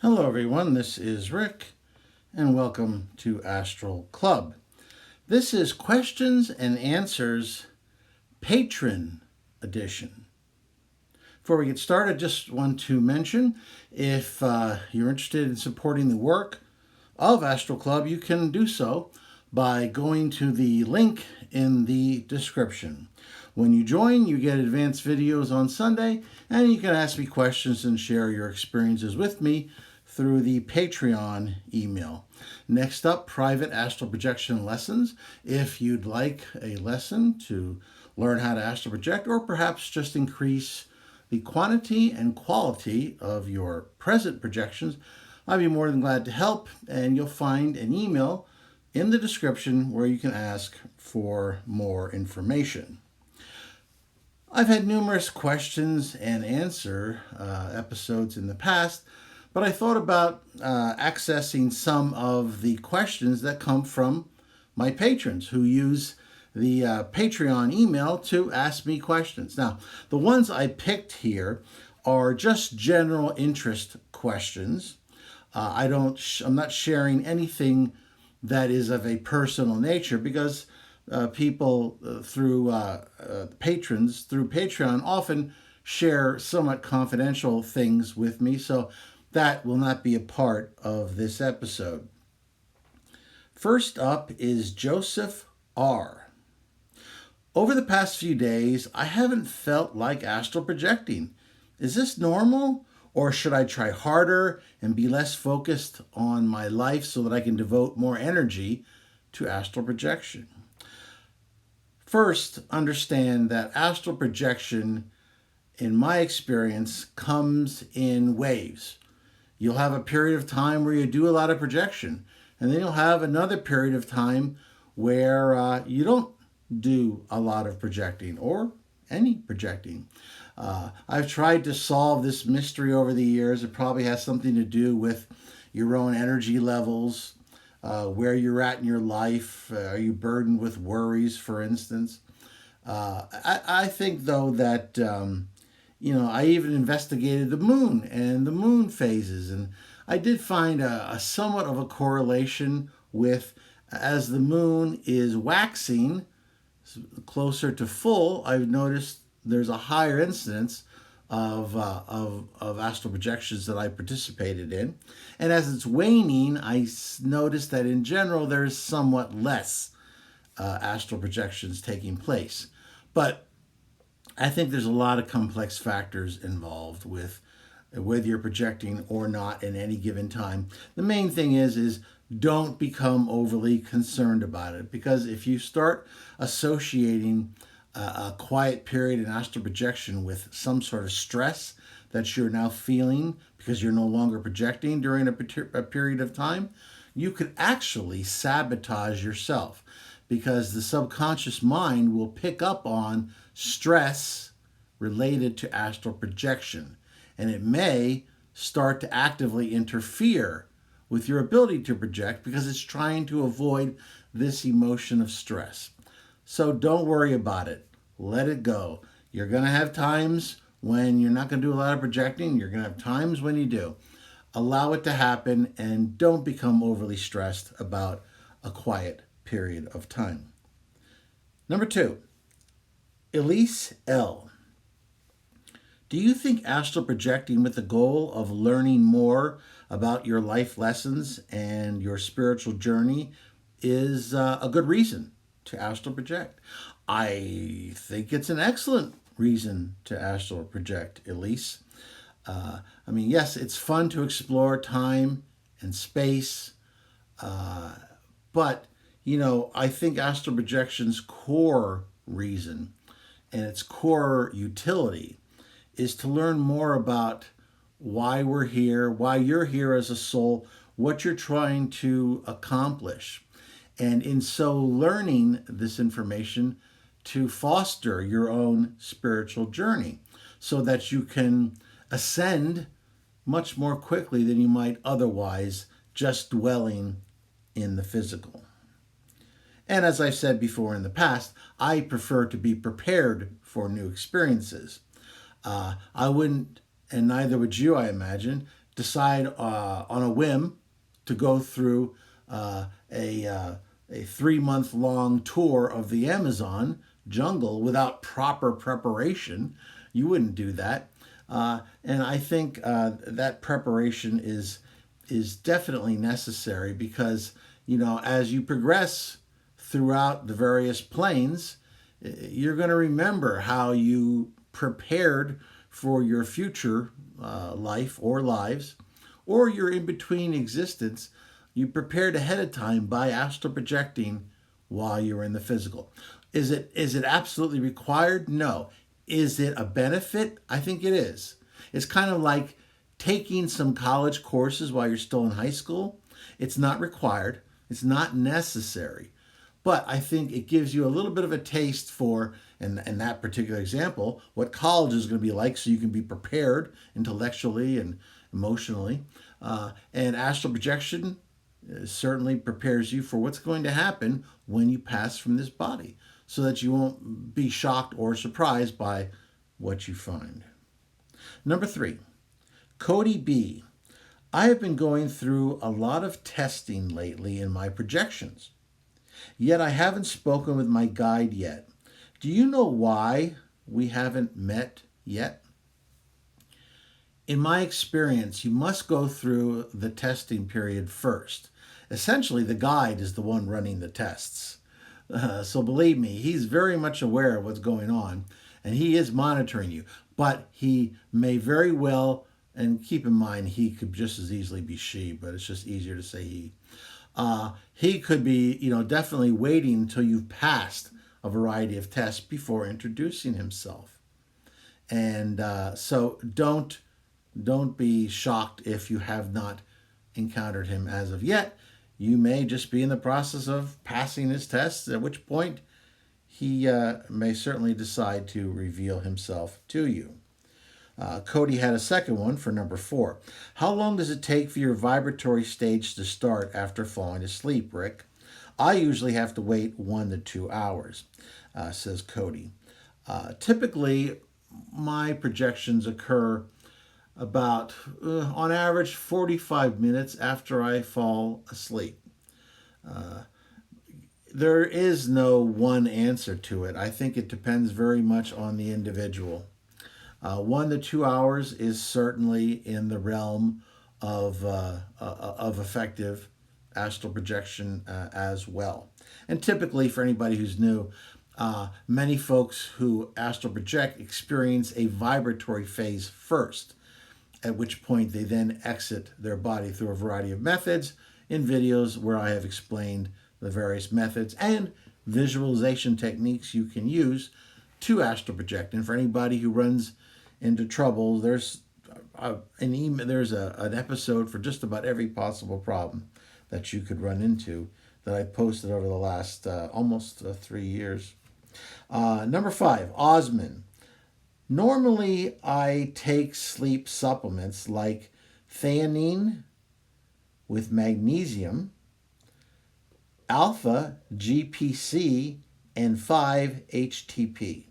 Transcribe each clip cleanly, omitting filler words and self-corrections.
Hello, everyone. This is Rick, and welcome to Astral Club. This is Questions and Answers Patron Edition. Before we get started, I just want to mention if you're interested in supporting the work of Astral Club, you can do so by going to the link in the description. When you join, you get advanced videos on Sunday, and you can ask me questions and share your experiences with me through the Patreon email. Next up, private astral projection lessons. If you'd like a lesson to learn how to astral project, or perhaps just increase the quantity and quality of your present projections, I'd be more than glad to help, and you'll find an email in the description where you can ask for more information. I've had numerous questions and answer episodes in the past, but I thought about accessing some of the questions that come from my patrons who use the Patreon email to ask me questions. Now, the ones I picked here are just general interest questions. I'm not sharing anything that is of a personal nature because people through patrons through Patreon often share somewhat confidential things with me, so that will not be a part of this episode. First up is Joseph R. Over the past few days, I haven't felt like astral projecting. Is this normal? Or should I try harder and be less focused on my life so that I can devote more energy to astral projection? First, understand that astral projection, in my experience, comes in waves. You'll have a period of time where you do a lot of projection, and then you'll have another period of time where you don't do a lot of projecting or any projecting. I've tried to solve this mystery over the years. It probably has something to do with your own energy levels, where you're at in your life. Are you burdened with worries, for instance? I think, though, that, I even investigated the moon and the moon phases, and I did find a somewhat of a correlation with, as the moon is waxing closer to full, I've noticed there's a higher incidence of astral projections that I participated in. And as it's waning, I noticed that in general there's somewhat less astral projections taking place. But I think there's a lot of complex factors involved with whether you're projecting or not in any given time. The main thing is don't become overly concerned about it, because if you start associating a quiet period in astral projection with some sort of stress that you're now feeling because you're no longer projecting during a period of time, you could actually sabotage yourself, because the subconscious mind will pick up on stress related to astral projection, and it may start to actively interfere with your ability to project because it's trying to avoid this emotion of stress. So don't worry about it. Let it go. You're going to have times when you're not going to do a lot of projecting. You're going to have times when you do. Allow it to happen, and don't become overly stressed about a quiet period of time. Number 2, Elise L. Do you think astral projecting with the goal of learning more about your life lessons and your spiritual journey is a good reason to astral project? I think it's an excellent reason to astral project, Elise. Yes, it's fun to explore time and space, but, I think astral projection's core reason and its core utility is to learn more about why we're here, why you're here as a soul, what you're trying to accomplish. And in so learning this information, to foster your own spiritual journey so that you can ascend much more quickly than you might otherwise just dwelling in the physical. And as I've said before in the past, I prefer to be prepared for new experiences. I wouldn't, and neither would you, I imagine, decide on a whim to go through a 3-month long tour of the Amazon jungle without proper preparation. You wouldn't do that. And I think that preparation is definitely necessary because, as you progress throughout the various planes, you're going to remember how you prepared for your future life or lives, or your in-between existence. You prepared ahead of time by astral projecting while you're in the physical. Is it absolutely required? No. Is it a benefit? I think it is. It's kind of like taking some college courses while you're still in high school. It's not required. It's not necessary. But I think it gives you a little bit of a taste for, in that particular example, what college is going to be like so you can be prepared intellectually and emotionally. And astral projection certainly prepares you for what's going to happen when you pass from this body so that you won't be shocked or surprised by what you find. Number 3, Cody B. I have been going through a lot of testing lately in my projections. Yet I haven't spoken with my guide yet. Do you know why we haven't met yet? In my experience, you must go through the testing period first. Essentially, the guide is the one running the tests. So believe me, he's very much aware of what's going on, and he is monitoring you. But he may very well, and keep in mind, he could just as easily be she, but it's just easier to say he. He could be, definitely waiting until you've passed a variety of tests before introducing himself. And so don't be shocked if you have not encountered him as of yet. You may just be in the process of passing his tests, at which point he may certainly decide to reveal himself to you. Cody had a second one for number 4. How long does it take for your vibratory stage to start after falling asleep, Rick? I usually have to wait 1 to 2 hours, says Cody. Typically, my projections occur about, on average, 45 minutes after I fall asleep. There is no one answer to it. I think it depends very much on the individual. 1 to 2 hours is certainly in the realm of effective astral projection as well. And typically, for anybody who's new, many folks who astral project experience a vibratory phase first, at which point they then exit their body through a variety of methods in videos where I have explained the various methods and visualization techniques you can use to astral project. And for anybody who runs into trouble, there's an episode for just about every possible problem that you could run into that I posted over the last almost 3 years. Number 5, Osman. Normally, I take sleep supplements like theanine with magnesium, alpha GPC, and 5-HTP.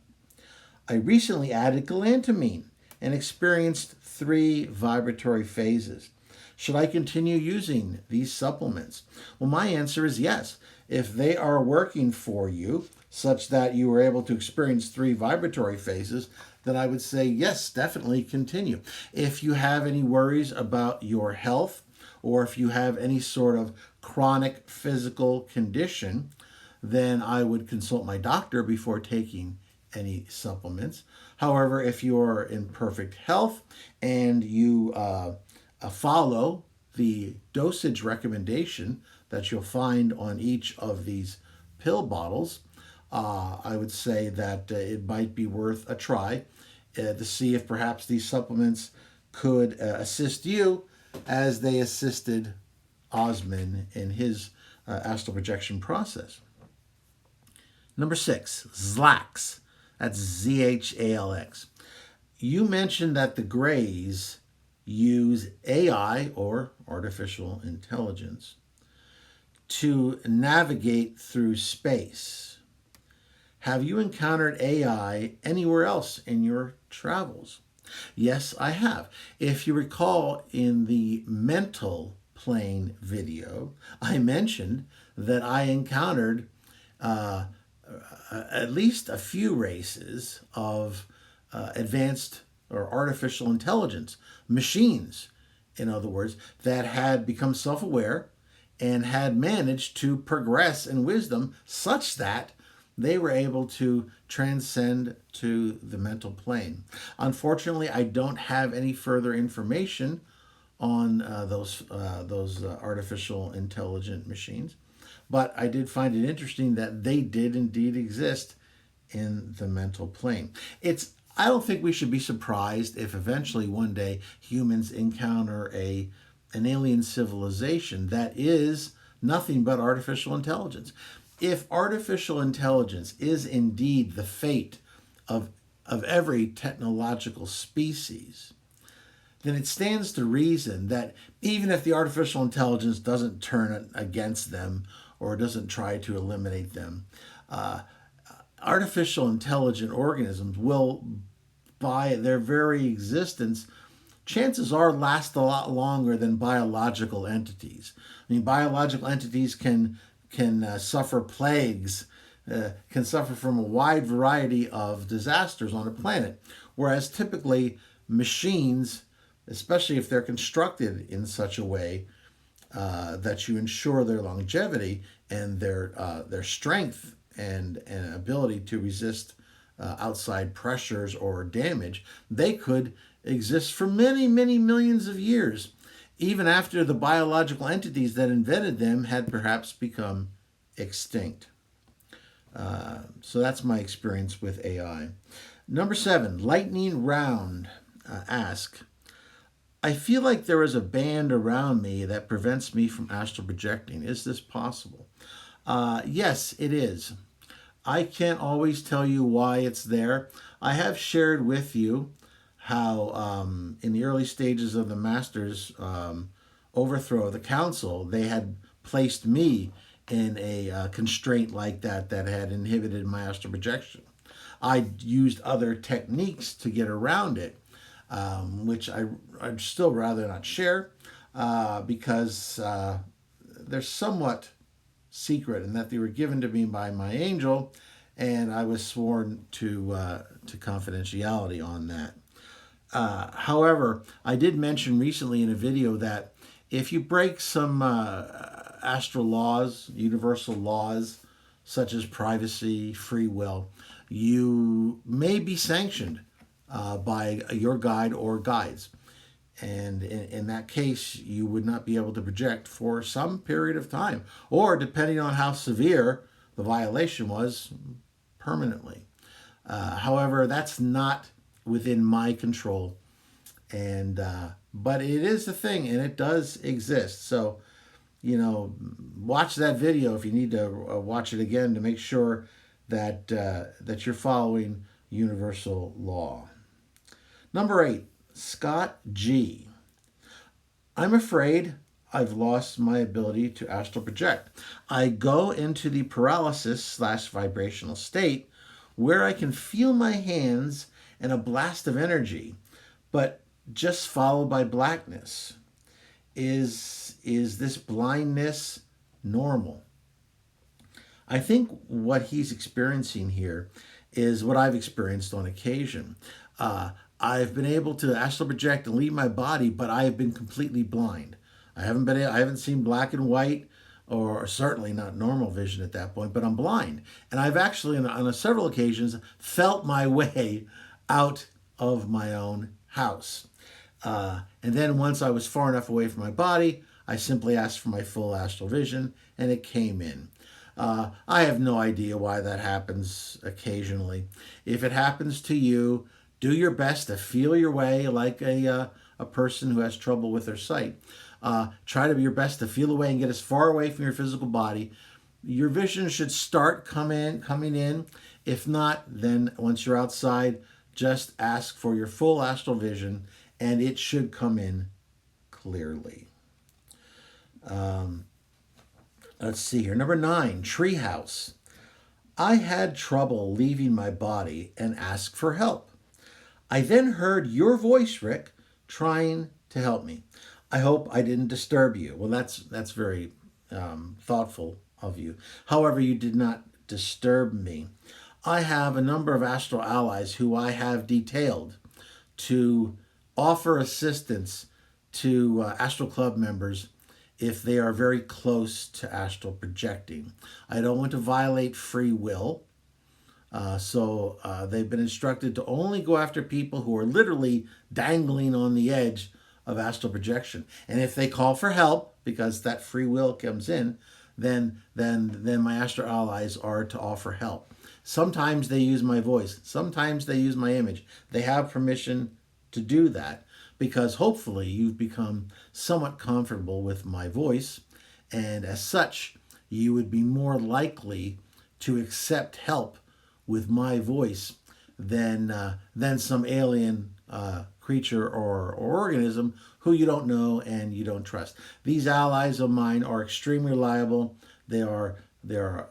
I recently added galantamine and experienced 3 vibratory phases. Should I continue using these supplements? Well, my answer is yes. If they are working for you such that you were able to experience 3 vibratory phases, then I would say yes, definitely continue. If you have any worries about your health, or if you have any sort of chronic physical condition, then I would consult my doctor before taking any supplements. However, if you're in perfect health and you follow the dosage recommendation that you'll find on each of these pill bottles, I would say that it might be worth a try to see if perhaps these supplements could assist you as they assisted Osman in his astral projection process. Number 6, ZLAX. That's ZHALX. You mentioned that the Greys use AI, or artificial intelligence, to navigate through space. Have you encountered AI anywhere else in your travels? Yes, I have. If you recall in the mental plane video, I mentioned that I encountered uh, at least a few races of advanced or artificial intelligence machines, in other words, that had become self aware and had managed to progress in wisdom such that they were able to transcend to the mental plane. Unfortunately, I don't have any further information on those artificial intelligent machines, but I did find it interesting that they did indeed exist in the mental plane. It's I don't think we should be surprised if eventually one day humans encounter a an alien civilization that is nothing but artificial intelligence. If artificial intelligence is indeed the fate of every technological species, then it stands to reason that even if the artificial intelligence doesn't turn against them or doesn't try to eliminate them, uh, artificial intelligent organisms will, by their very existence, chances are last a lot longer than biological entities. I mean, biological entities can suffer plagues, can suffer from a wide variety of disasters on a planet, whereas typically machines, especially if they're constructed in such a way that you ensure their longevity and their strength and ability to resist outside pressures or damage, they could exist for many, many millions of years, even after the biological entities that invented them had perhaps become extinct. So that's my experience with AI. Number 7, Lightning Round ask, I feel like there is a band around me that prevents me from astral projecting. Is this possible? Yes, it is. I can't always tell you why it's there. I have shared with you how, in the early stages of the Masters' overthrow of the Council, they had placed me in a constraint like that had inhibited my astral projection. I used other techniques to get around it, which I'd still rather not share because they're somewhat secret and that they were given to me by my angel, and I was sworn to confidentiality on that. However, I did mention recently in a video that if you break some astral laws, universal laws, such as privacy, free will, you may be sanctioned by your guide or guides. And in that case, you would not be able to project for some period of time, or depending on how severe the violation was, permanently. However, that's not within my control, and but it is a thing, and it does exist. So, watch that video if you need to watch it again to make sure that that you're following universal law. Number 8, Scott G. I'm afraid I've lost my ability to astral project. I go into the paralysis/vibrational state where I can feel my hands and a blast of energy, but just followed by blackness. Is this blindness normal? I think what he's experiencing here is what I've experienced on occasion. I've been able to astral project and leave my body, but I have been completely blind. I haven't seen black and white, or certainly not normal vision at that point, but I'm blind. And I've actually, on several occasions, felt my way out of my own house. And then once I was far enough away from my body, I simply asked for my full astral vision, and it came in. I have no idea why that happens occasionally. If it happens to you, do your best to feel your way like a person who has trouble with their sight. Try to be your best to feel away and get as far away from your physical body. Your vision should start coming in. If not, then once you're outside, just ask for your full astral vision, and it should come in clearly. Let's see here. Number 9, Treehouse. I had trouble leaving my body and asked for help. I then heard your voice, Rick, trying to help me. I hope I didn't disturb you. Well, that's very thoughtful of you. However, you did not disturb me. I have a number of astral allies who I have detailed to offer assistance to Astral Club members if they are very close to astral projecting. I don't want to violate free will. So they've been instructed to only go after people who are literally dangling on the edge of astral projection. And if they call for help, because that free will comes in, then my astral allies are to offer help. Sometimes they use my voice. Sometimes they use my image. They have permission to do that because hopefully you've become somewhat comfortable with my voice, and as such, you would be more likely to accept help with my voice than some alien creature or organism who you don't know and you don't trust. These allies of mine are extremely reliable. They are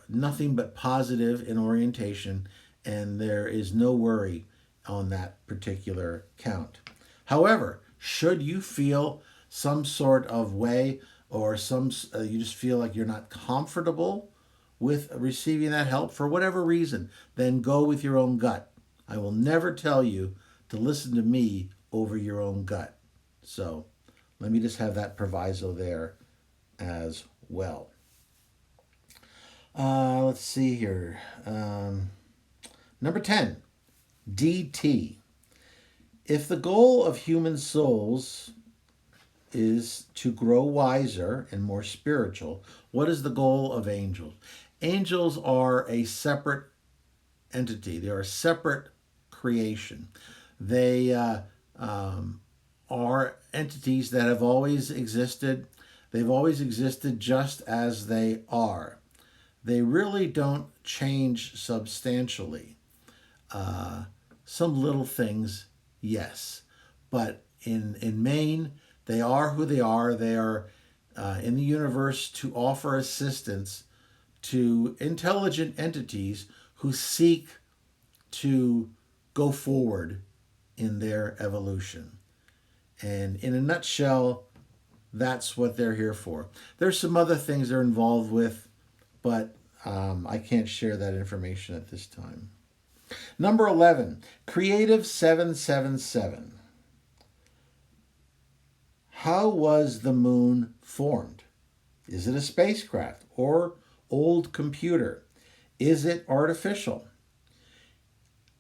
nothing but positive in orientation, and there is no worry on that particular count. However, should you feel some sort of way or you just feel like you're not comfortable with receiving that help for whatever reason, then go with your own gut. I will never tell you to listen to me over your own gut. So let me just have that proviso there as well. Let's see here. Number 10, DT. If the goal of human souls is to grow wiser and more spiritual, what is the goal of angels? Angels are a separate entity. They are a separate creation. They are entities that have always existed. They've always existed just as they are. They really don't change substantially. Some little things, yes. But in main, they are who they are. They are in the universe to offer assistance to intelligent entities who seek to go forward in their evolution. And in a nutshell, that's what they're here for. There's some other things they're involved with, but I can't share that information at this time. Number 11, Creative 777. How was the moon formed? Is it a spacecraft or old computer? Is it artificial?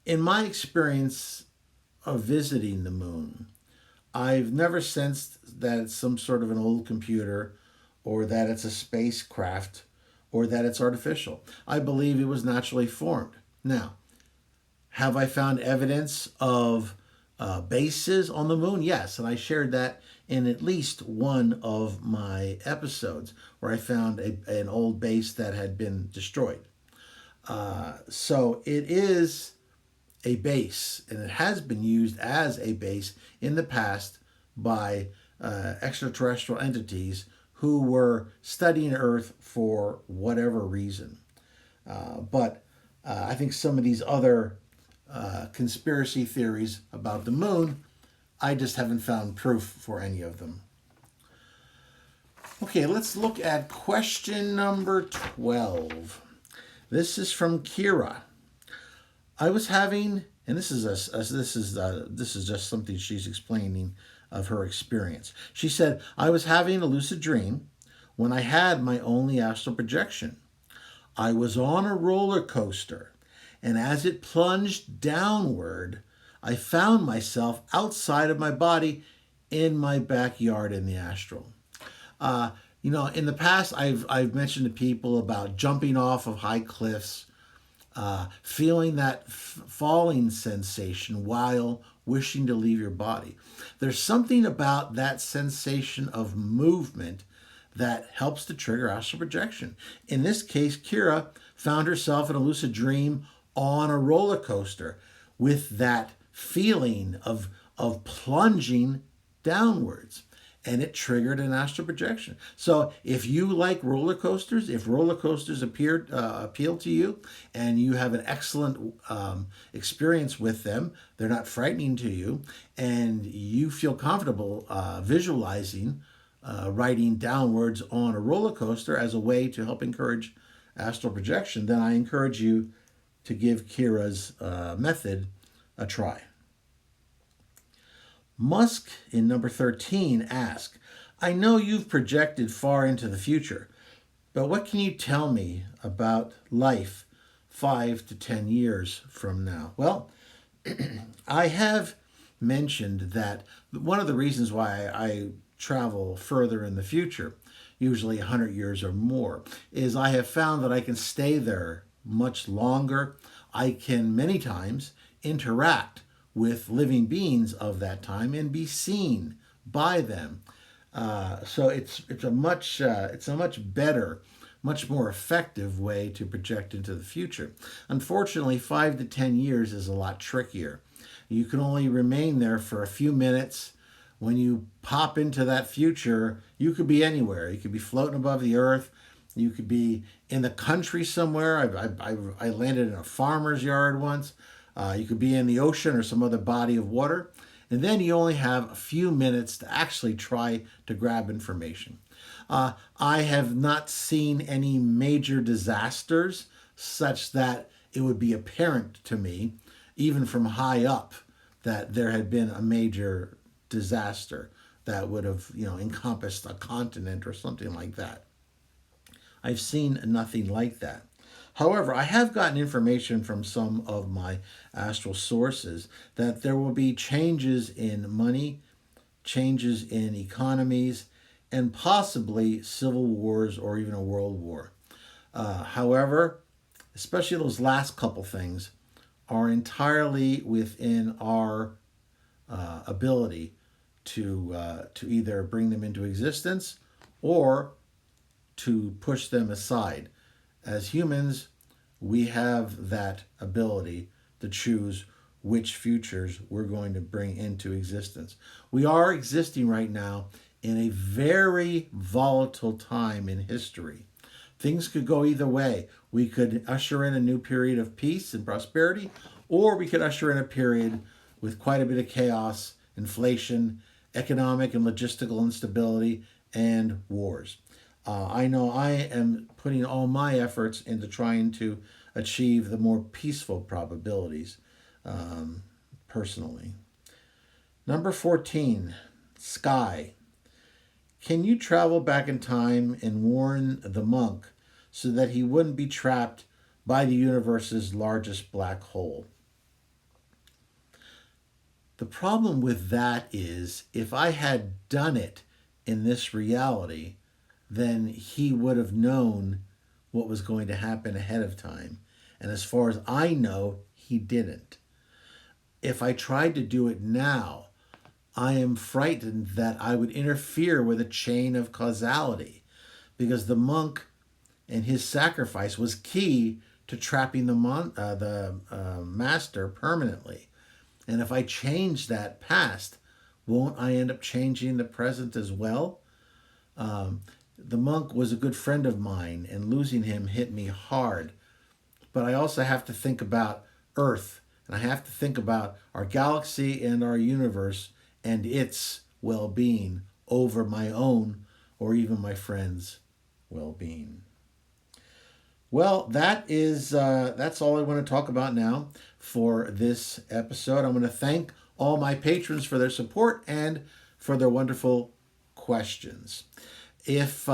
In my experience of visiting the moon, I've never sensed that it's some sort of an old computer or that it's a spacecraft or that it's artificial. I believe it was naturally formed. Now, have I found evidence of bases on the moon? Yes, and I shared that in at least one of my episodes where I found an old base that had been destroyed. So it is a base, and it has been used as a base in the past by extraterrestrial entities who were studying Earth for whatever reason. But I think some of these other conspiracy theories about the moon, I just haven't found proof for any of them. Okay, let's look at question number 12. This is from Kira. I was having, and this is just something she's explaining of her experience. She said, I was having a lucid dream when I had my only astral projection. I was on a roller coaster, and as it plunged downward, I found myself outside of my body in my backyard in the astral. In the past, I've mentioned to people about jumping off of high cliffs, feeling that falling sensation while wishing to leave your body. There's something about that sensation of movement that helps to trigger astral projection. In this case, Kira found herself in a lucid dream on a roller coaster with that feeling of plunging downwards. and it triggered an astral projection. So if you like roller coasters, if roller coasters appeal to you, and you have an excellent experience with them, they're not frightening to you, and you feel comfortable visualizing riding downwards on a roller coaster as a way to help encourage astral projection, then I encourage you to give Kira's method a try. Musk in number 13 asks, I know you've projected far into the future, but what can you tell me about life 5 to 10 years from now? Well, I have mentioned that one of the reasons why I travel further in the future, usually 100 years or more, is I have found that I can stay there much longer. I can many times interact with living beings of that time and be seen by them. So it's a much better, much more effective way to project into the future. Unfortunately, 5 to 10 years is a lot trickier. You can only remain there for a few minutes. When you pop into that future, you could be anywhere. You could be floating above the earth. You could be in the country somewhere. I landed in a farmer's yard once. You could be in the ocean or some other body of water. And then you only have a few minutes to actually try to grab information. I have not seen any major disasters such that it would be apparent to me, even from high up, that there had been a major disaster that would have, encompassed a continent or something like that. I've seen nothing like that. However, I have gotten information from some of my astral sources that there will be changes in money, changes in economies, and possibly civil wars or even a world war. However, especially those last couple things are entirely within our ability to either bring them into existence or to push them aside. As humans, we have that ability to choose which futures we're going to bring into existence. We are existing right now in a very volatile time in history. Things could go either way. We could usher in a new period of peace and prosperity, or we could usher in a period with quite a bit of chaos, inflation, economic and logistical instability, and wars. I know I am putting all my efforts into trying to achieve the more peaceful probabilities personally. Number 14, Sky. Can you travel back in time and warn the monk so that he wouldn't be trapped by the universe's largest black hole? The problem with that is if I had done it in this reality, then he would have known what was going to happen ahead of time. And as far as I know, he didn't. If I tried to do it now, I am frightened that I would interfere with a chain of causality, because the monk and his sacrifice was key to trapping the master permanently. And if I change that past, won't I end up changing the present as well? The monk was a good friend of mine, and losing him hit me hard. But I also have to think about Earth, and I have to think about our galaxy and our universe and its well-being over my own or even my friends' well-being. Well, that's all I want to talk about now for this episode. I'm going to thank all my patrons for their support and for their wonderful questions. If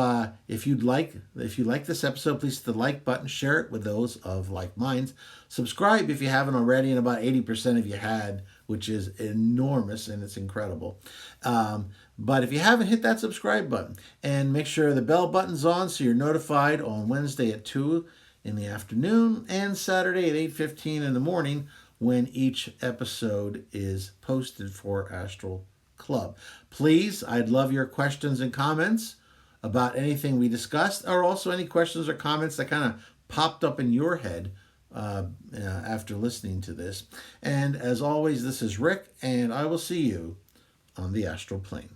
you like this episode, please hit the like button, share it with those of like minds. Subscribe if you haven't already, and about 80% of you had, which is enormous and it's incredible. But if you haven't, hit that subscribe button and make sure the bell button's on so you're notified on Wednesday at 2 in the afternoon and Saturday at 8:15 in the morning when each episode is posted for Astral Club. Please, I'd love your questions and comments about anything we discussed, or also any questions or comments that kind of popped up in your head after listening to this. And as always, this is Rick, and I will see you on the astral plane.